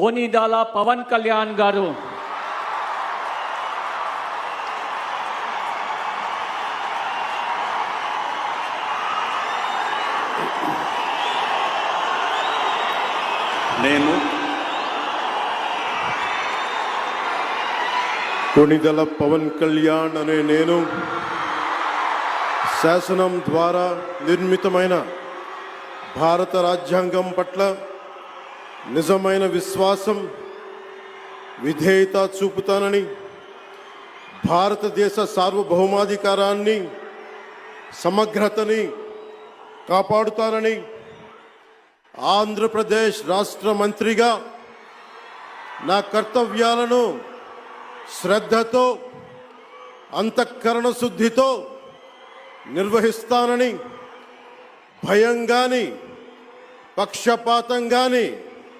కొనిదెల పవన్ కళ్యాణ్ గారు, నేను కొనిదెల పవన్ కళ్యాణ్ అనే నేను శాసనం ద్వారా నిర్మితమైన భారత రాజ్యాంగం పట్ల నిజమైన విశ్వాసం, విధేయత చూపుతానని, భారతదేశ సార్వభౌమాధికారాన్ని, సమగ్రతని కాపాడుతానని, ఆంధ్రప్రదేశ్ రాష్ట్ర మంత్రిగా నా కర్తవ్యాలను శ్రద్ధతో, అంతఃకరణ శుద్ధితో నిర్వహిస్తానని, భయం గాని, పక్షపాతం గాని